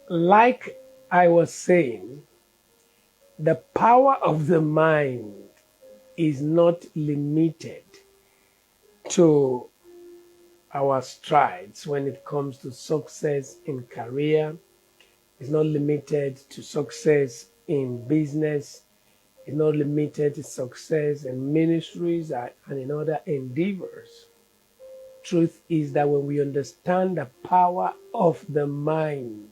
Like I was saying, the power of the mind is not limited to our strides when it comes to success in career. It's not limited to success in business. It's not limited to success in ministries and in other endeavors. Truth is that when we understand the power of the mind,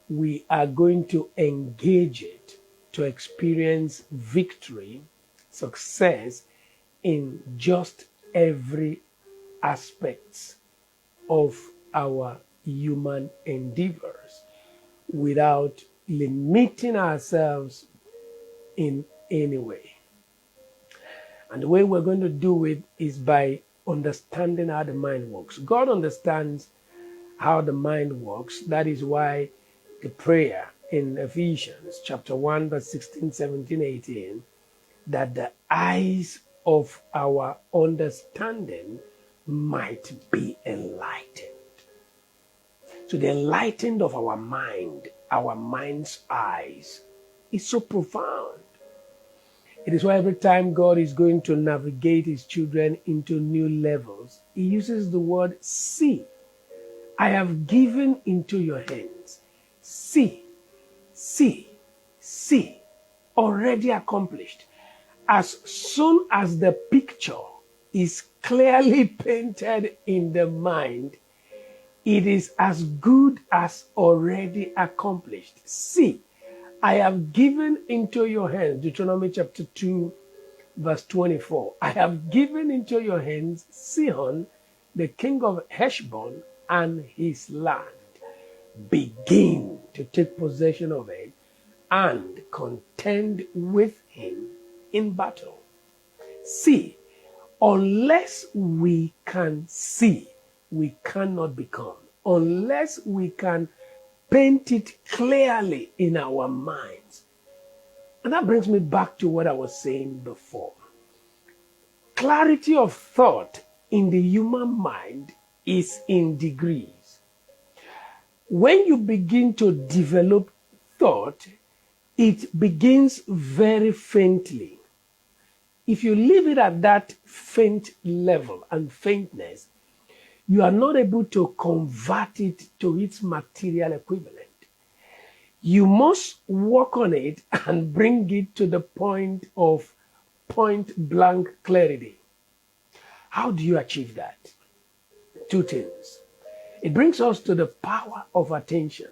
we are going to engage it to experience victory, success in just every aspect of our human endeavors without limiting ourselves in any way. And the way we're going to do it is by understanding how the mind works. God understands how the mind works. That is why the prayer in Ephesians chapter 1, verse 16, 17, 18, that the eyes of our understanding might be enlightened. So the enlightened of our mind's eyes, is so profound. It is why every time God is going to navigate his children into new levels, he uses the word see. I have given into your hands. See, see, see. Already accomplished. As soon as the picture is clearly painted in the mind, it is as good as already accomplished. See, I have given into your hands, Deuteronomy chapter 2, verse 24. I have given into your hands Sihon, the king of Heshbon, and his land. Begin to take possession of it and contend with him in battle. See, unless we can see, we cannot become. Unless we can paint it clearly in our minds. And that brings me back to what I was saying before. Clarity of thought in the human mind is in degrees. When you begin to develop thought, it begins very faintly. If you leave it at that faint level and faintness, you are not able to convert it to its material equivalent. You must work on it and bring it to the point of point blank clarity. How do you achieve that? Two things. It brings us to the power of attention.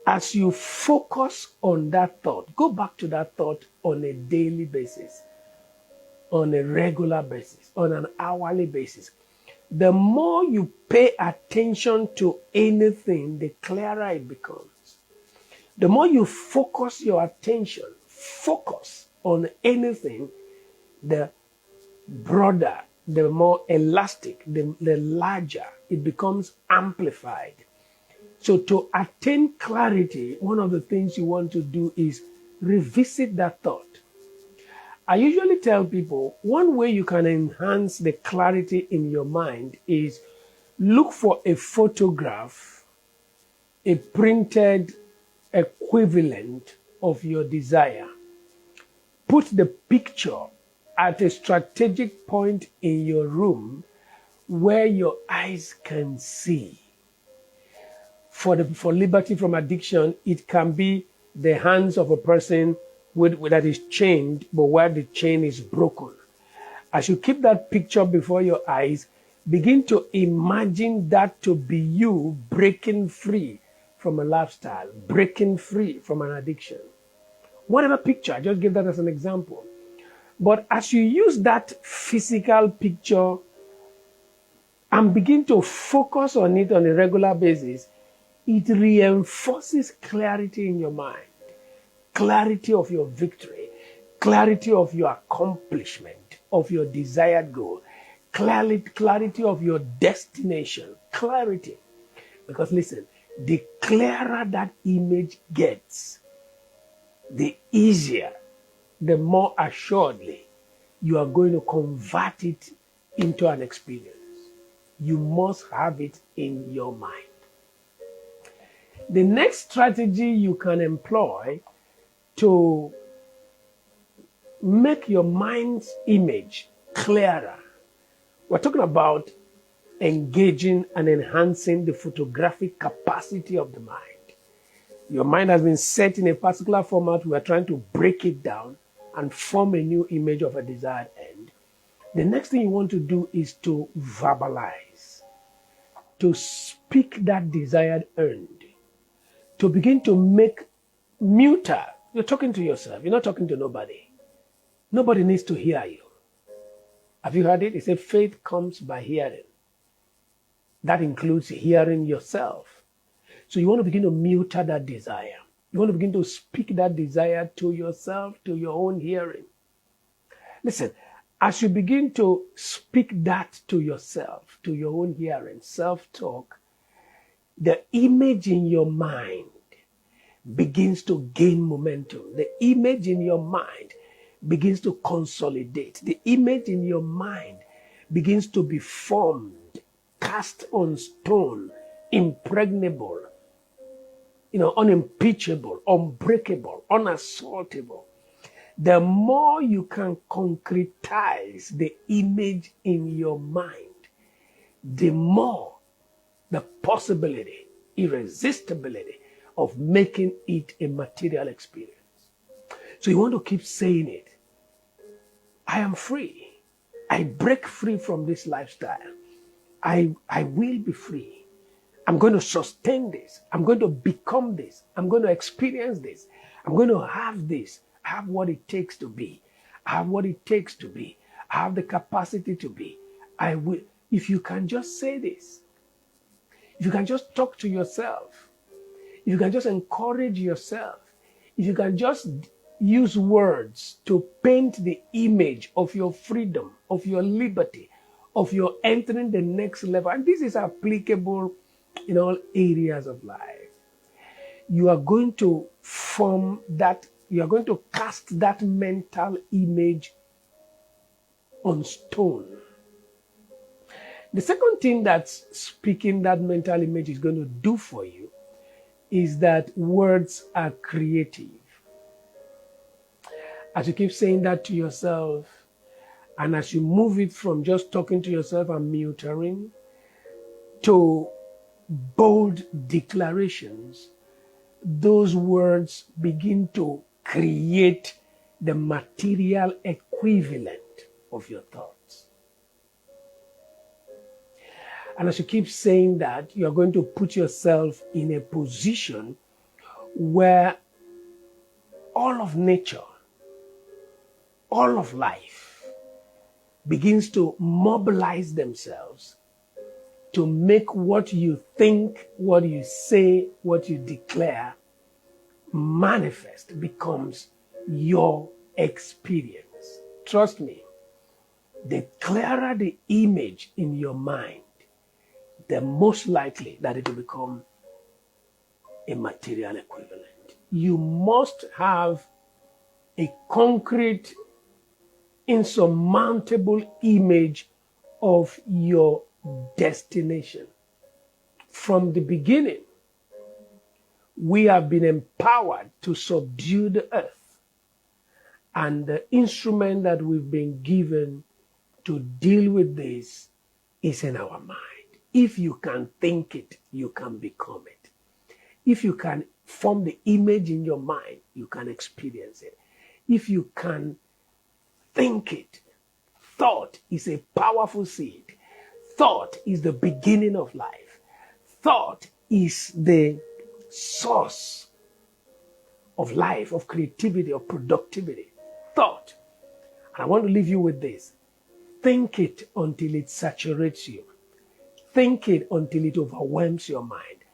As you focus on that thought, go back to that thought on a daily basis, on a regular basis, on an hourly basis. The more you pay attention to anything, the clearer it becomes. The more you focus your attention, focus on anything, the broader, the more elastic, the larger it becomes amplified. So to attain clarity, one of the things you want to do is revisit that thought. I usually tell people one way you can enhance the clarity in your mind is look for a photograph, a printed equivalent of your desire. Put the picture at a strategic point in your room where your eyes can see. For liberty from addiction, it can be the hands of a person that is chained, but where the chain is broken. As you keep that picture before your eyes, begin to imagine that to be you breaking free from a lifestyle, breaking free from an addiction. Whatever picture, I just give that as an example. But as you use that physical picture and begin to focus on it on a regular basis, it reinforces clarity in your mind, clarity of your victory, clarity of your accomplishment, of your desired goal, clarity of your destination, clarity. Because listen, the clearer that image gets, the easier, the more assuredly you are going to convert it into an experience. You must have it in your mind. The next strategy you can employ to make your mind's image clearer. We're talking about engaging and enhancing the photographic capacity of the mind. Your mind has been set in a particular format. We are trying to break it down and form a new image of a desired end. The next thing you want to do is to verbalize, to speak that desired end, to begin to make muter. You're talking to yourself. You're not talking to nobody. Nobody needs to hear you. Have you heard it? It said faith comes by hearing. That includes hearing yourself. So you want to begin to muter that desire. You want to begin to speak that desire to yourself, to your own hearing. Listen, as you begin to speak that to yourself, to your own hearing, self-talk, the image in your mind begins to gain momentum. The image in your mind begins to consolidate. The image in your mind begins to be formed, cast on stone, impregnable, unimpeachable, unbreakable, unassaultable. The more you can concretize the image in your mind, the more the possibility, irresistibility of making it a material experience. So you want to keep saying it. I am free. I break free from this lifestyle. I will be free. I'm going to sustain this. I'm going to become this. I'm going to experience this. I'm going to have this. I have what it takes to be. I have what it takes to be. I have the capacity to be. I will. If you can just say this, if you can just talk to yourself, if you can just encourage yourself, if you can just use words to paint the image of your freedom, of your liberty, of your entering the next level, and this is applicable in all areas of life, you are going to form that, you are going to cast that mental image on stone. The second thing that speaking that mental image is going to do for you is that words are creative. As you keep saying that to yourself, and as you move it from just talking to yourself and muttering to bold declarations, those words begin to create the material equivalent of your thoughts. And as you keep saying that, you're going to put yourself in a position where all of nature, all of life begins to mobilize themselves to make what you think, what you say, what you declare manifest, becomes your experience. Trust me, the clearer the image in your mind, the most likely that it will become a material equivalent. You must have a concrete, insurmountable image of your destination. From the beginning, we have been empowered to subdue the earth, and the instrument that we've been given to deal with this is in our mind. If you can think it, you can become it. If you can form the image in your mind, you can experience it. If you can think it, thought is a powerful seed. Thought is the beginning of life. Thought is the source of life, of creativity, of productivity. Thought. And I want to leave you with this. Think it until it saturates you. Think it until it overwhelms your mind.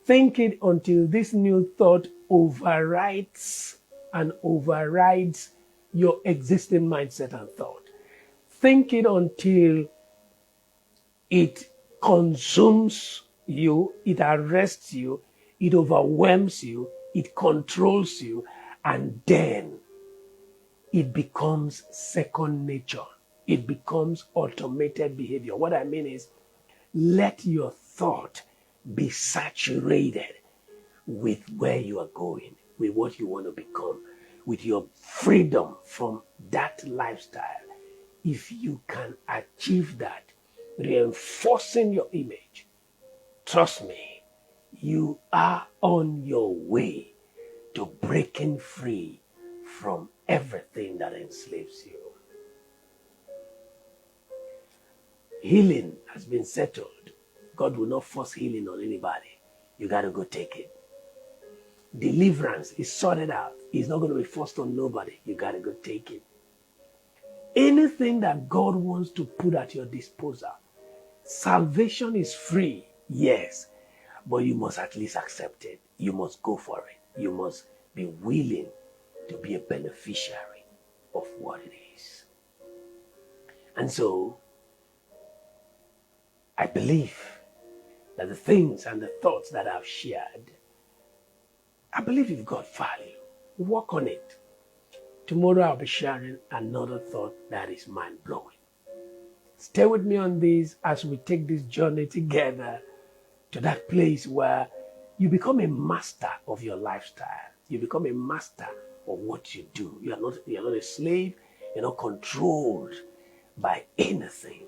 Think it until this new thought overrides your existing mindset and thought. Think it until it consumes you, it arrests you, it overwhelms you, it controls you, and then it becomes second nature. It becomes automated behavior. What I mean is, let your thought be saturated with where you are going, with what you want to become, with your freedom from that lifestyle. If you can achieve that, reinforcing your image, trust me, you are on your way to breaking free from everything that enslaves you. Healing has been settled. God will not force healing on anybody. You got to go take it. Deliverance is sorted out. It's not going to be forced on nobody. You got to go take it. Anything that God wants to put at your disposal, salvation is free, yes, but you must at least accept it. You must go for it. You must be willing to be a beneficiary of what it is. And so, I believe that the things and the thoughts that I've shared, I believe you've got value. Work on it. Tomorrow I'll be sharing another thought that is mind-blowing. Stay with me on this as we take this journey together to that place where you become a master of your lifestyle. You become a master of what you do. You're not a slave. You're not controlled by anything.